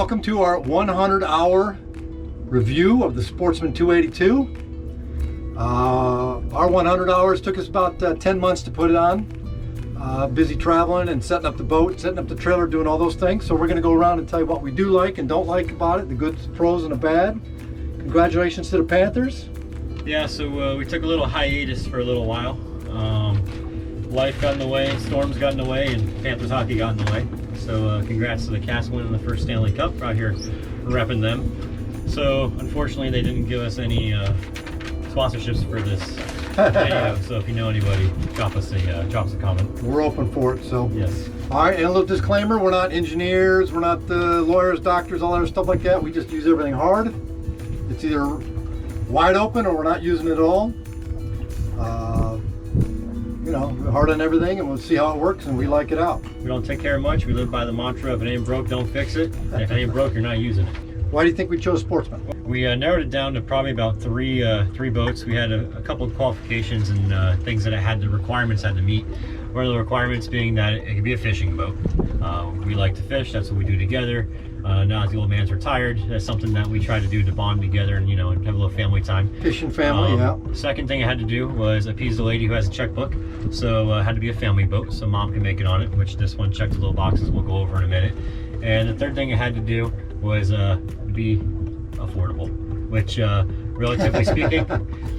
Welcome to our 100-hour review of the Sportsman 282. Our 100 hours took us about 10 months to put it on. Busy traveling and setting up the boat, setting up the trailer, doing all those things. So we're going to go around and tell you what we do like and don't like about it, the good, the pros, and the bad. Congratulations to the Panthers. Yeah, so we took a little hiatus for a little while. Life got in the way, storms got in the way, and Panthers hockey got in the way. So congrats to the Cats winning the first Stanley Cup. We're out here repping them. So unfortunately they didn't give us any sponsorships for this video. So if you know anybody, drop us a comment. We're open for it, so. Yes. All right, and a little disclaimer, we're not engineers, we're not lawyers, doctors, all that other stuff like that. We just use everything hard. It's either wide open or we're not using it at all. You know, we're hard on everything and we'll see how it works and we like it out. We don't take care of much. We live by the mantra, if it ain't broke, don't fix it. And if it ain't broke, you're not using it. Why do you think we chose Sportsman? We narrowed it down to probably about three boats. We had a couple of qualifications and things that the requirements had to meet. One of the requirements being that it could be a fishing boat. We like to fish, that's what we do together. Now that the old man's retired, that's something that we try to do to bond together and, you know, and have a little family time. Fishing family, yeah. Second thing I had to do was appease the lady who has a checkbook. So it had to be a family boat so mom can make it on it, which this one checked the little boxes we'll go over in a minute. And the third thing I had to do was be affordable, which relatively speaking,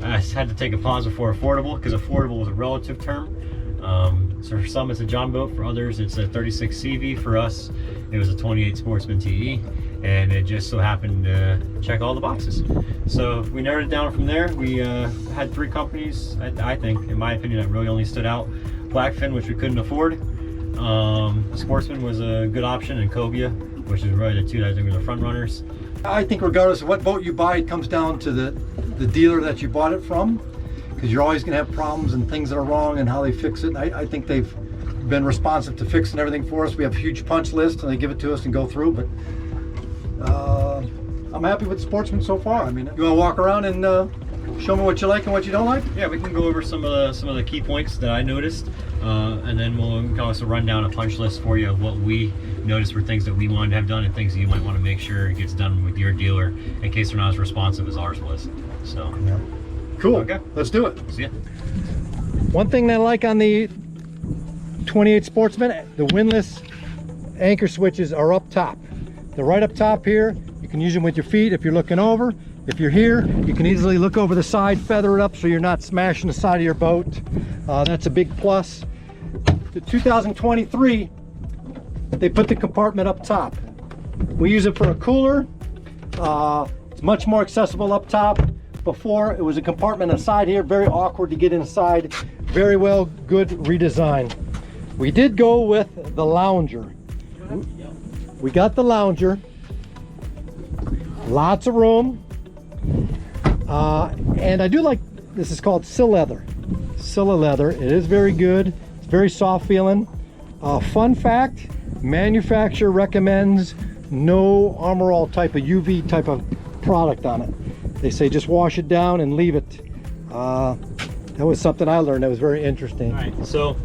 I had to take a pause before affordable, because affordable is a relative term. So for some it's a John boat, for others it's a 36 CV. For us it was a 28 Sportsman TE, and it just so happened to check all the boxes. So we narrowed it down from there. We had three companies, I think, in my opinion, that really only stood out. Blackfin, which we couldn't afford. Sportsman was a good option, and Cobia, which is really the two that I think were the front runners. I think regardless of what boat you buy, it comes down to the dealer that you bought it from, because you're always going to have problems and things that are wrong and how they fix it. I think they've been responsive to fixing everything for us. We have a huge punch list and they give it to us and go through, but I'm happy with Sportsman so far. I mean, you want to walk around and show me what you like and what you don't like? Yeah, we can go over some of the key points that I noticed, and then we'll also run down a punch list for you of what we noticed were things that we wanted to have done and things that you might want to make sure it gets done with your dealer in case they're not as responsive as ours was. So yeah. Cool. Okay, let's do it. See ya. One thing that I like on the 28 Sportsman, the windlass anchor switches are up top. They're right up top here. You can use them with your feet if you're looking over. If you're here, you can easily look over the side, feather it up so you're not smashing the side of your boat. That's a big plus. The 2023, they put the compartment up top. We use it for a cooler. It's much more accessible up top. Before, it was a compartment inside here, very awkward to get inside. Very well, good redesign. We did go with the lounger. We got the lounger. Lots of room. And I do like, this is called Scylla leather. Scylla leather. It is very good. It's very soft feeling. Fun fact, manufacturer recommends no Armor All type of UV type of product on it. They say just wash it down and leave it. That was something I learned that was very interesting. All right, so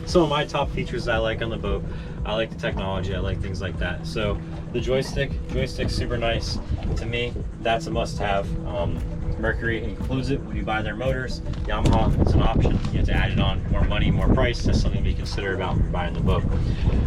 some of my top features I like on the boat, I like the technology, I like things like that. So the joystick's super nice. To me, that's a must-have. Mercury includes it when you buy their motors. Yamaha, it's an option. You have to add it on. More money, more price. That's something to be considered about when you're buying the boat.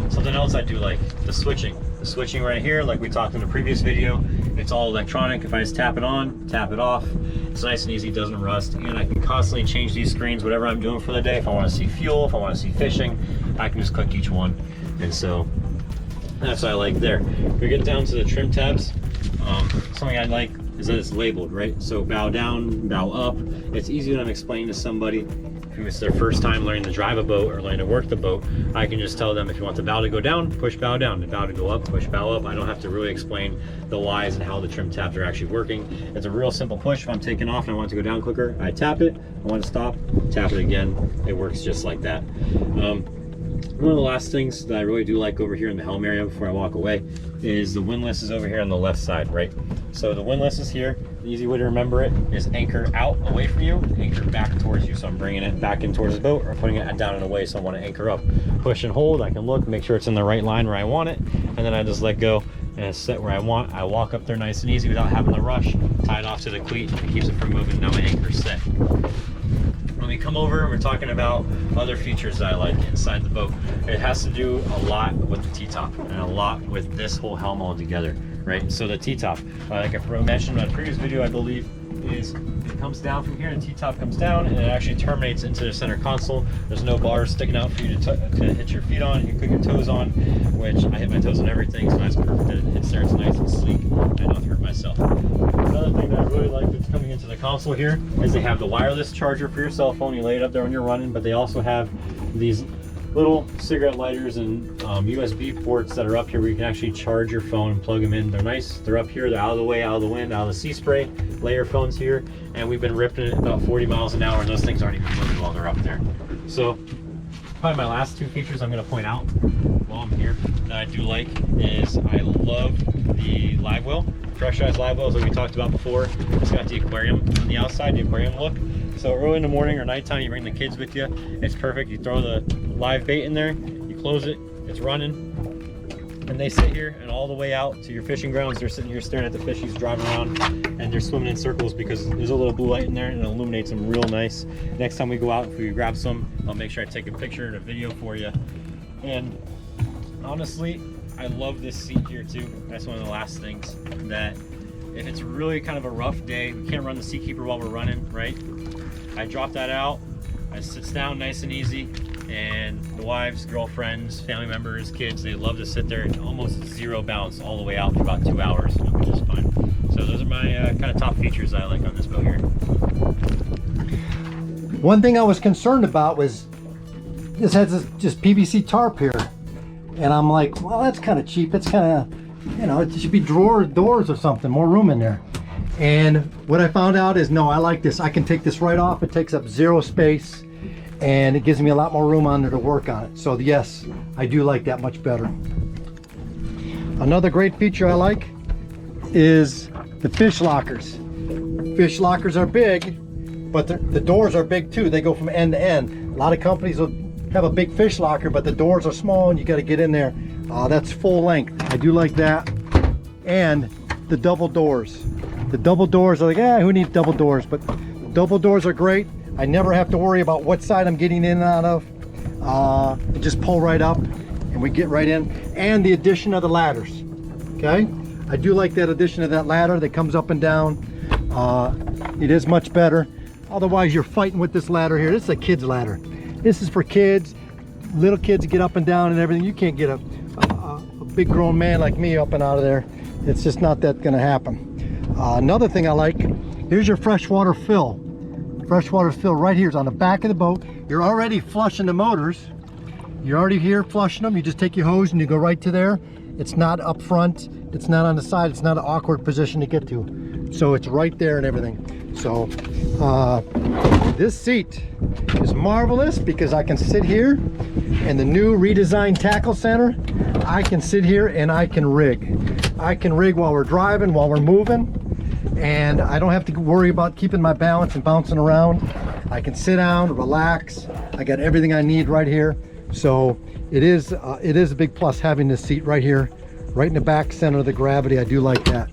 Something else I do like, the switching. The switching right here, like we talked in the previous video, it's all electronic. If I just tap it on, tap it off, it's nice and easy, doesn't rust, and I can constantly change these screens, whatever I'm doing for the day. If I want to see fuel, if I want to see fishing, I can just click each one. And so that's what I like there. We get down to the trim tabs. Something I like is that it's labeled, right? So bow down, bow up. It's easy when I'm explaining to somebody if it's their first time learning to drive a boat or learning to work the boat. I can just tell them if you want the bow to go down, push bow down. The bow to go up, push bow up. I don't have to really explain the whys and how the trim tabs are actually working. It's a real simple push. If I'm taking off and I want it to go down quicker, I tap it. I want to stop, tap it again. It works just like that. One of the last things that I really do like over here in the helm area before I walk away is the windlass is over here on the left side, right? So the windlass is here. The easy way to remember it is anchor out away from you, anchor back towards you. So I'm bringing it back in towards the boat or putting it down and away, so I want to anchor up. Push and hold, I can look, make sure it's in the right line where I want it, and then I just let go, and it's set where I want. I walk up there nice and easy without having to rush. Tie it off to the cleat, it keeps it from moving. Now my anchor's set. When we come over, we're talking about other features that I like inside the boat. It has to do a lot with the T-top and a lot with this whole helm all together, right? So the T-top, like I mentioned in my previous video, I believe, is it comes down from here, and the T-top comes down, and it actually terminates into the center console. There's no bars sticking out for you to hit your feet on. You can put your toes on, which I hit my toes on everything, so that's perfect that it hits there. It's nice and sleek. I don't hurt myself. Another thing that I really like that's coming into the console here is they have the wireless charger for your cell phone. You lay it up there when you're running, but they also have these little cigarette lighters and USB ports that are up here where you can actually charge your phone and plug them in. They're nice. They're up here. They're out of the way, out of the wind, out of the sea spray. Lay your phones here, and we've been ripping it about 40 miles an hour, and those things aren't even moving while they're up there. So probably my last two features I'm going to point out while I'm here that I do like is I love the live well. Pressurized live wells that we talked about before. It's got the aquarium on the outside, the aquarium look. So early in the morning or nighttime, you bring the kids with you. It's perfect. You throw the live bait in there, you close it, it's running, and they sit here, and all the way out to your fishing grounds, they're sitting here staring at the fishies driving around, and they're swimming in circles because there's a little blue light in there and it illuminates them real nice. Next time we go out, if we grab some, I'll make sure I take a picture and a video for you. And honestly, I love this seat here too. That's one of the last things that if it's really kind of a rough day, we can't run the Seakeeper while we're running, right? I drop that out, it sits down nice and easy, and the wives, girlfriends, family members, kids, they love to sit there at almost zero bounce all the way out for about 2 hours, which is fine. So those are my kind of top features that I like on this boat here. One thing I was concerned about was this has this just PVC tarp here. And I'm like, well, that's kind of cheap. It's kind of, you know, it should be doors or something, more room in there. And what I found out is, no, I like this. I can take this right off. It takes up zero space, and it gives me a lot more room on there to work on it. So yes, I do like that much better. Another great feature I like is the fish lockers. Fish lockers are big, but the doors are big too. They go from end to end. A lot of companies will have a big fish locker, but the doors are small and you got to get in there. That's full length. I do like that. And the double doors. The double doors are like, who needs double doors? But double doors are great. I never have to worry about what side I'm getting in and out of. I just pull right up and we get right in. And the addition of the ladders. Okay, I do like that addition of that ladder that comes up and down. It is much better. Otherwise, you're fighting with this ladder here. This is a kid's ladder. This is for kids, little kids to get up and down and everything. You can't get a big grown man like me up and out of there. It's just not that gonna happen. Another thing I like, here's your freshwater fill. Freshwater fill right here is on the back of the boat. You're already flushing the motors. You're already here flushing them. You just take your hose and you go right to there. It's not up front. It's not on the side. It's not an awkward position to get to. So it's right there and everything. So this seat is marvelous because I can sit here in the new redesigned tackle center. I can sit here and I can rig. I can rig while we're driving, while we're moving, and I don't have to worry about keeping my balance and bouncing around. I can sit down, relax. I got everything I need right here. So it is a big plus having this seat right here, right in the back center of the gravity. I do like that.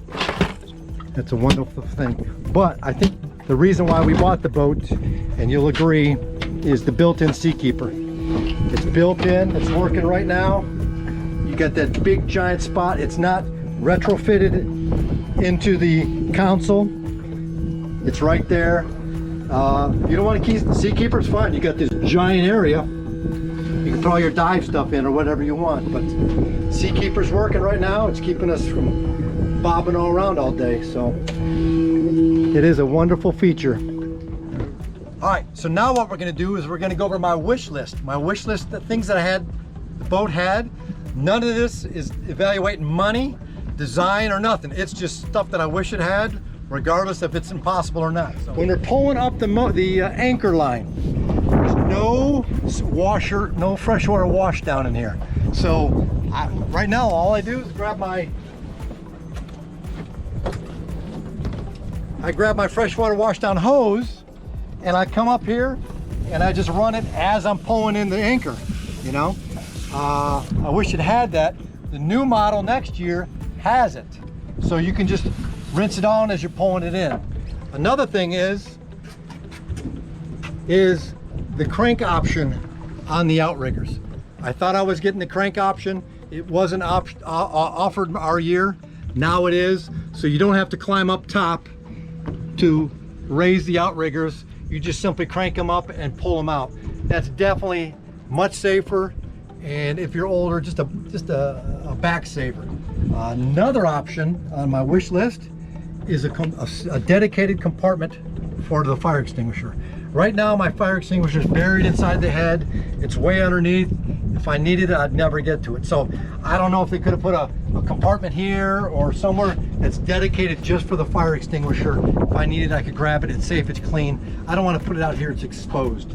That's a wonderful thing. But I think the reason why we bought the boat, and you'll agree, is the built-in Seakeeper. It's built in, it's working right now. You got that big giant spot. It's not retrofitted into the console. It's right there. You don't want to keep the Seakeeper, it's fine. You got this giant area. You can throw all your dive stuff in or whatever you want, but Seakeeper's working right now. It's keeping us from bobbing all around all day, so it is a wonderful feature. All right, so now what we're gonna do is we're gonna go over my wish list. My wish list, the things that I had, the boat had. None of this is evaluating money, design, or nothing. It's just stuff that I wish it had, regardless if it's impossible or not. So when we're pulling up the anchor line, there's no washer, no freshwater wash down in here. So right now, all I do is grab my freshwater wash down hose, and I come up here and I just run it as I'm pulling in the anchor, you know. I wish it had that. The new model next year has it. So you can just rinse it on as you're pulling it in. Another thing is the crank option on the outriggers. I thought I was getting the crank option. It wasn't offered our year. Now it is. So you don't have to climb up top to raise the outriggers. You just simply crank them up and pull them out. That's definitely much safer. And if you're older, just a back saver. Another option on my wish list is a dedicated compartment for the fire extinguisher. Right now my fire extinguisher is buried inside the head. It's way underneath. If I needed it, I'd never get to it. So I don't know if they could have put a compartment here or somewhere that's dedicated just for the fire extinguisher. If I needed, I could grab it. It's safe, it's clean. I don't want to put it out here, it's exposed.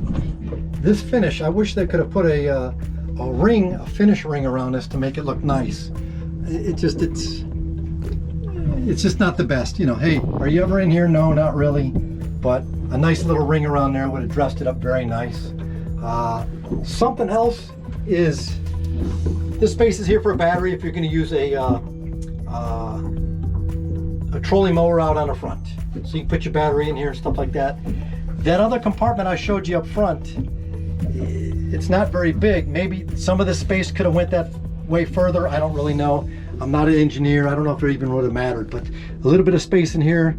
This finish, I wish they could have put a finish ring around this to make it look nice. It's just not the best. You know, hey, are you ever in here? No, not really. But a nice little ring around there would have dressed it up very nice. Something else is this space is here for a battery if you're going to use a trolling mower out on the front. So you can put your battery in here and stuff like that. That other compartment I showed you up front, it's not very big. Maybe some of the space could have went that way further. I don't really know. I'm not an engineer. I don't know if it even would have mattered, but a little bit of space in here.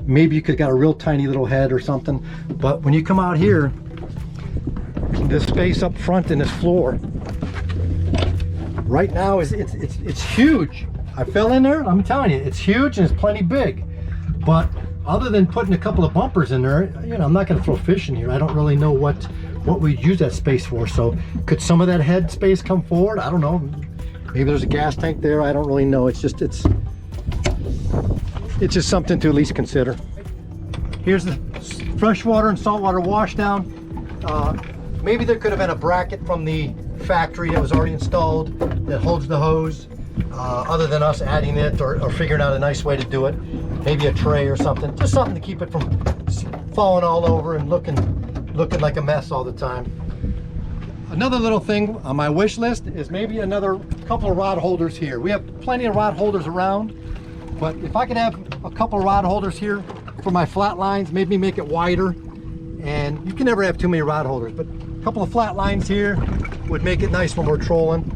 Maybe you could have got a real tiny little head or something. But when you come out here, this space up front in this floor right now it's huge. I fell in there. I'm telling you, it's huge and it's plenty big. But other than putting a couple of bumpers in there, you know, I'm not going to throw fish in here. I don't really know what we'd use that space for. So could some of that head space come forward? I don't know. Maybe there's a gas tank there. I don't really know. It's just something to at least consider. Here's the freshwater and saltwater washdown. Maybe there could have been a bracket from the factory that was already installed that holds the hose, other than us adding it or figuring out a nice way to do it. Maybe a tray or something. Just something to keep it from falling all over and looking like a mess all the time. Another little thing on my wish list is maybe another couple of rod holders here. We have plenty of rod holders around, but if I could have a couple of rod holders here for my flat lines, maybe make it wider. And you can never have too many rod holders, but a couple of flat lines here would make it nice when we're trolling.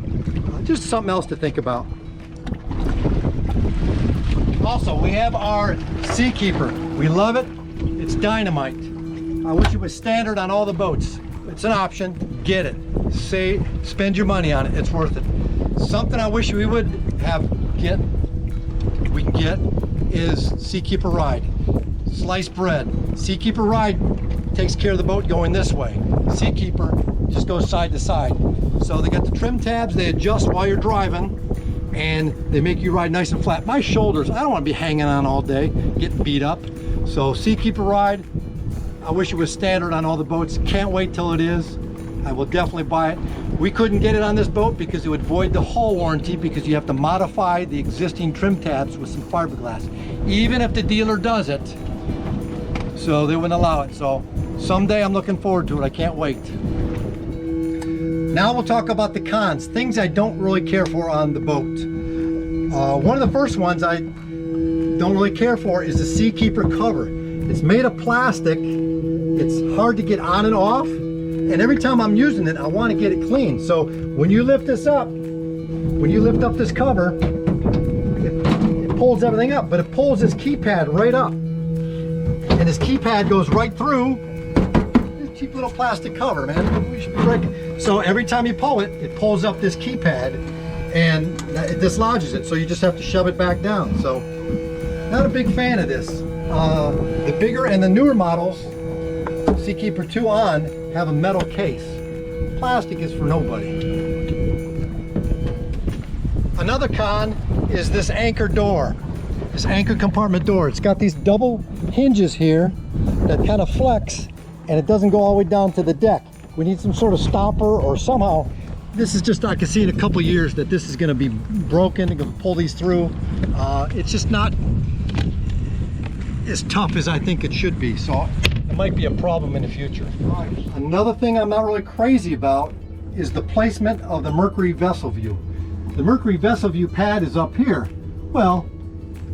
Just something else to think about. Also, we have our Seakeeper. We love it. It's dynamite. I wish it was standard on all the boats. It's an option. Get it. Spend your money on it. It's worth it. Something I wish we would we can get is Seakeeper Ride. Sliced bread. Seakeeper Ride takes care of the boat going this way. Seakeeper just goes side to side. So they got the trim tabs, they adjust while you're driving, and they make you ride nice and flat. My shoulders, I don't want to be hanging on all day, getting beat up. So Seakeeper Ride, I wish it was standard on all the boats. Can't wait till it is. I will definitely buy it. We couldn't get it on this boat because it would void the hull warranty, because you have to modify the existing trim tabs with some fiberglass, even if the dealer does it. So they wouldn't allow it. So someday I'm looking forward to it. I can't wait. Now we'll talk about the cons, things I don't really care for on the boat. One of the first ones I don't really care for is the Seakeeper cover. It's made of plastic. It's hard to get on and off. And every time I'm using it, I want to get it clean. So when you lift this up, when you lift up this cover, it pulls everything up, but it pulls this keypad right up. And this keypad goes right through this cheap little plastic cover, man. We should be breaking. So every time you pull it, it pulls up this keypad and it dislodges it. So you just have to shove it back down. So not a big fan of this. The bigger and the newer models, Seakeeper 2 on, have a metal case. Plastic is for nobody. Another con is this anchor door. This anchor compartment door. It's got these double hinges here that kind of flex, and it doesn't go all the way down to the deck. We need some sort of stopper or somehow. This is just, I can see in a couple years that this is going to be broken. I'm going to pull these through. It's just not as tough as I think it should be. So it might be a problem in the future. Another thing I'm not really crazy about is the placement of the Mercury vessel view. the Mercury vessel view pad is up here. Well,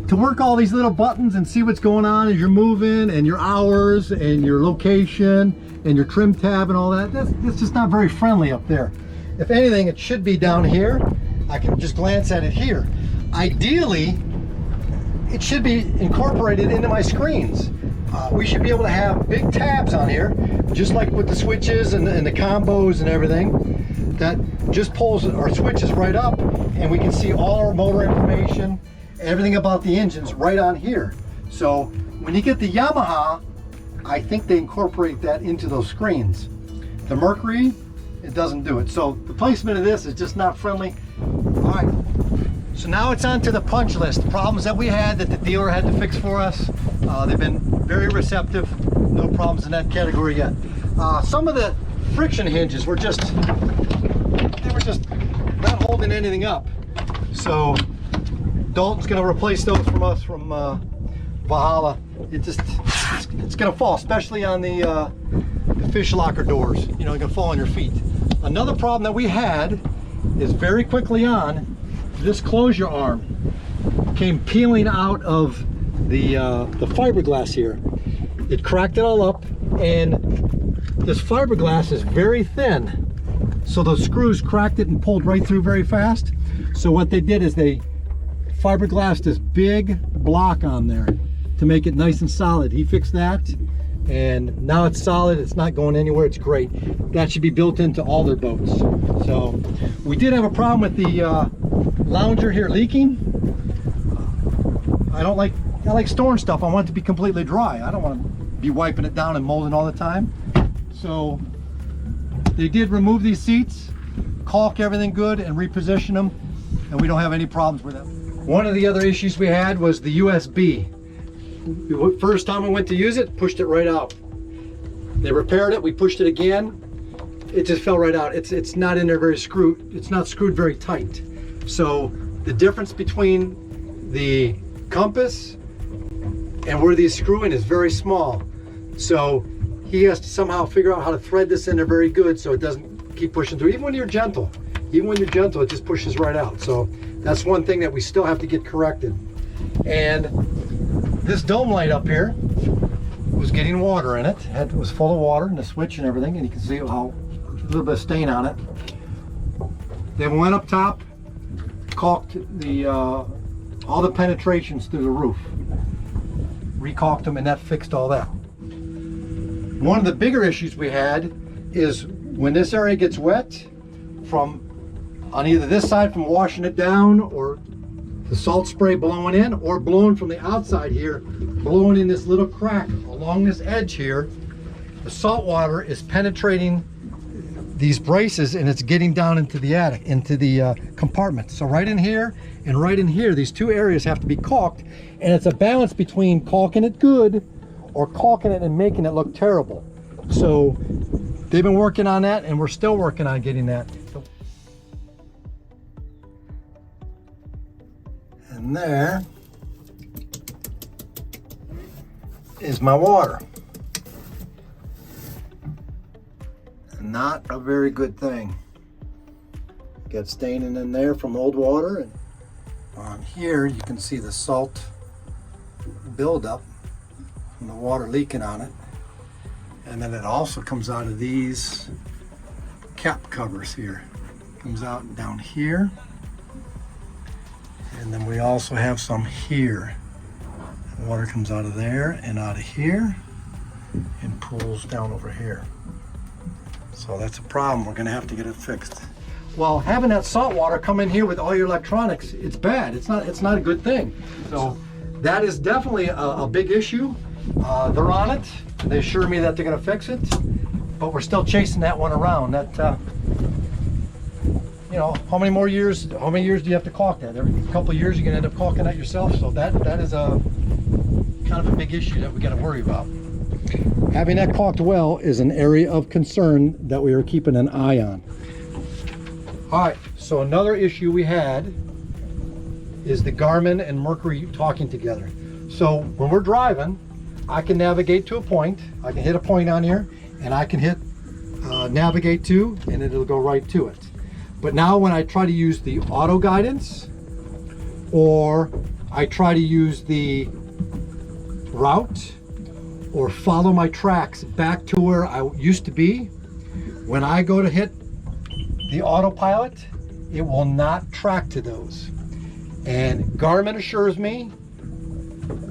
to work all these little buttons and see what's going on as you're moving, and your hours and your location and your trim tab and all that, that's just not very friendly up there. If anything, it should be down here. I can just glance at it here. Ideally, it should be incorporated into my screens. We should be able to have big tabs on here, just like with the switches and the combos and everything, that just pulls our switches right up, and we can see all our motor information, everything about the engines right on here. So when you get the Yamaha, I think they incorporate that into those screens. The Mercury, it doesn't do it. So the placement of this is just not friendly. All right, so now it's on to the punch list. The problems that we had that the dealer had to fix for us. They've been very receptive. No problems in that category yet. Some of the friction hinges were just not holding anything up. So Dalton's going to replace those from us from Valhalla. It's going to fall, especially on the fish locker doors. You know, it's going to fall on your feet. Another problem that we had is very quickly on, this closure arm came peeling out of the fiberglass here. It cracked it all up, and this fiberglass is very thin, so those screws cracked it and pulled right through very fast. So what they did is they fiberglassed this big block on there to make it nice and solid. He fixed that, and now it's solid. It's not going anywhere. It's great. That should be built into all their boats. So we did have a problem with the lounger here leaking. I like storing stuff. I want it to be completely dry. I don't want to be wiping it down and molding all the time. So they did remove these seats, caulk everything good, and reposition them, and we don't have any problems with them. One of the other issues we had was the USB. First time we went to use it, pushed it right out. They repaired it, we pushed it again, it just fell right out. It's not in there very screwed, it's not screwed very tight. So the difference between the compass and where these screw in is very small. So he has to somehow figure out how to thread this in there very good so it doesn't keep pushing through. Even when you're gentle, it just pushes right out. So that's one thing that we still have to get corrected. And this dome light up here was getting water in it. It was full of water in the switch and everything, and you can see how a little bit of stain on it. Then we went up top, caulked all the penetrations through the roof, recaulked them, and that fixed all that. One of the bigger issues we had is when this area gets wet, from on either this side from washing it down, or the salt spray blowing in, or blowing from the outside here, blowing in this little crack along this edge here, the salt water is penetrating these braces and it's getting down into the attic, into the compartment. So right in here and right in here, these two areas have to be caulked, and it's a balance between caulking it good or caulking it and making it look terrible. So they've been working on that, and we're still working on getting that. And there is my water. Not a very good thing. Got staining in there from old water, and on here you can see the salt buildup from the water leaking on it. And then it also comes out of these cap covers here. Comes out down here. And then we also have some here. Water comes out of there and out of here and pools down over here. So that's a problem. We're gonna have to get it fixed. Well, having that salt water come in here with all your electronics, it's bad. It's not a good thing. So that is definitely a big issue. They're on it. They assure me that they're gonna fix it, but we're still chasing that one around. That you know, how many years do you have to caulk that? Every couple of years you're gonna end up caulking that yourself. So that is a kind of a big issue that we got to worry about. Having that caulked well is an area of concern that we are keeping an eye on. All right, so another issue we had is the Garmin and Mercury talking together. So when we're driving, I can navigate to a point. I can hit a point on here, and I can hit navigate to, and it'll go right to it. But now when I try to use the auto guidance, or I try to use the route, or follow my tracks back to where I used to be, when I go to hit the autopilot, it will not track to those. And Garmin assures me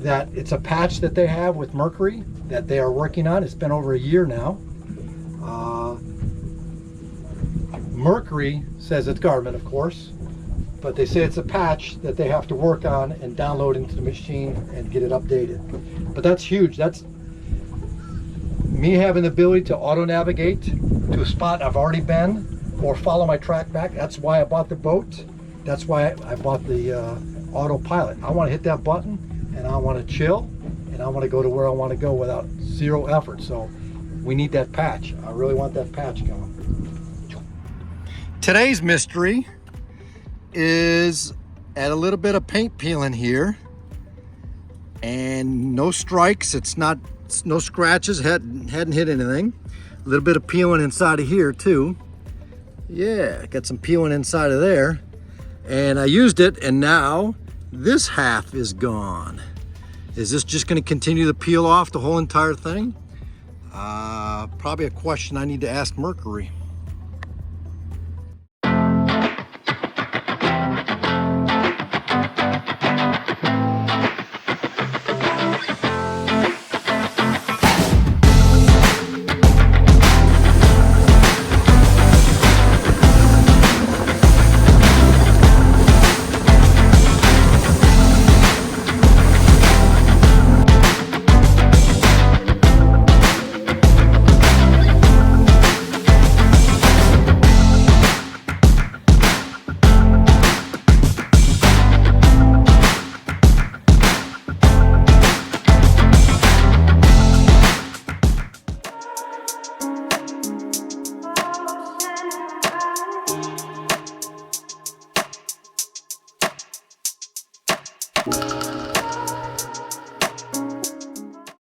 that it's a patch that they have with Mercury that they are working on. It's been over a year now. Mercury says it's Garmin, of course, but they say it's a patch that they have to work on and download into the machine and get it updated. But that's huge. That's me having the ability to auto navigate to a spot I've already been, or follow my track back. That's why I bought the boat. That's why I bought the autopilot. I want to hit that button and I want to chill and I want to go to where I want to go without zero effort. So we need that patch. I really want that patch going. Today's mystery is at a little bit of paint peeling here and no strikes. It's no scratches, hadn't hit anything. A little bit of peeling inside of here too. Yeah, got some peeling inside of there. And I used it and now this half is gone. Is this just going to continue to peel off the whole entire thing? Probably a question I need to ask Mercury.